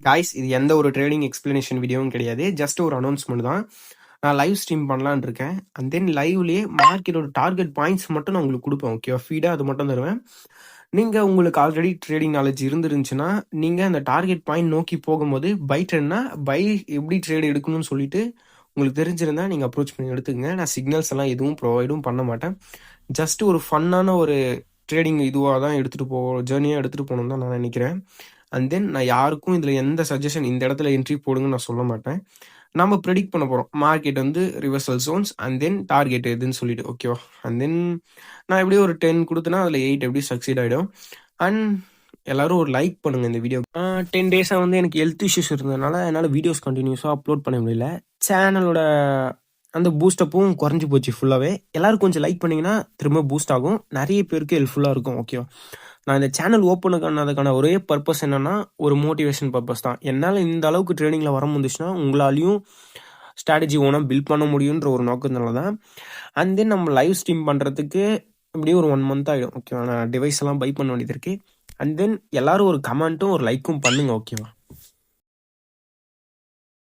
Guys இது எந்த ஒரு ட்ரேடிங் எக்ஸ்பிளனேஷன் வீடியோவும் கிடையாது. ஜஸ்ட் ஒரு அனௌன்ஸ்மெண்ட் தான். நான் லைவ் ஸ்ட்ரீம் பண்ணலான்னு இருக்கேன். அண்ட் தென் லைவ்லேயே மார்க்கெட்டோட டார்கெட் பாயிண்ட்ஸ் மட்டும் நான் உங்களுக்கு கொடுப்பேன். ஓகேவா? ஃபீடாக அது மட்டும் தருவேன். நீங்கள் உங்களுக்கு ஆல்ரெடி ட்ரேடிங் நாலேஜ் இருந்துருந்துச்சுன்னா நீங்கள் அந்த டார்கெட் பாயிண்ட் நோக்கி போகும்போது பை ட்ரெண்ட்னா பை எப்படி ட்ரேட் எடுக்கணும்னு சொல்லிட்டு உங்களுக்கு தெரிஞ்சிருந்தா நீங்கள் அப்ரோச் பண்ணி எடுத்துக்கங்க. நான் சிக்னல்ஸ் எல்லாம் எதுவும் ப்ரொவைடும் பண்ண மாட்டேன். ஜஸ்ட் ஒரு ஃபன்னான ஒரு ட்ரேடிங் இதுவாக தான் எடுத்துகிட்டு ஜேர்னியாக எடுத்துகிட்டு போகணுன்னு தான் நான் நினைக்கிறேன். அண்ட் தென் நான் யாருக்கும் இதில் எந்த சஜஷன் இந்த இடத்துல என்ட்ரி போடுங்கன்னு நான் சொல்ல மாட்டேன். நம்ம ப்ரெடிக்ட் பண்ண போகிறோம் மார்க்கெட் வந்து reversal Jones and then target எதுன்னு சொல்லிட்டு. ஓகேவா? அண்ட் தென் நான் எப்படியும் ஒரு 10 கொடுத்தேன்னா அதில் 8 எப்படி சக்சீட் ஆகிடும். அண்ட் எல்லாரும் ஒரு லைக் பண்ணுங்கள் இந்த வீடியோ. 10 டேஸாக வந்து எனக்கு ஹெல்த் இஷ்யூஸ் இருந்ததுனால என்னால் வீடியோஸ் கண்டினியூஸாக அப்லோட் பண்ண முடியல. சேனலோட அந்த பூஸ்டப்பும் குறைஞ்சி போச்சு ஃபுல்லாகவே. எல்லோரும் கொஞ்சம் லைக் பண்ணிங்கன்னா திரும்ப பூஸ்ட் ஆகும். நிறைய பேருக்கு ஹெல்ப்ஃபுல்லாக இருக்கும். ஓகேவா? நான் இந்த சேனல் ஓப்பன் பண்ணதுக்கான ஒரே பர்பஸ் என்னன்னா ஒரு மோட்டிவேஷன் பர்பஸ் தான். என்னால் இந்த அளவுக்கு ட்ரேடிங்கில் வர முடிஞ்சுச்சுன்னா உங்களாலையும் ஸ்ட்ராட்டஜி ஓனாக பில்ட் பண்ண முடியுன்ற ஒரு நோக்கத்தினால தான். அண்ட் தென் நம்ம லைவ் ஸ்ட்ரீம் பண்ணுறதுக்கு இப்படியே ஒரு 1 மந்த் ஆகிடும். ஓகேவா? நான் டிவைஸ் எல்லாம் பை பண்ண வேண்டியது இருக்குது. அண்ட் தென் எல்லாரும் ஒரு கமெண்ட்டும் ஒரு லைக்கும் பண்ணுங்க. ஓகேவா?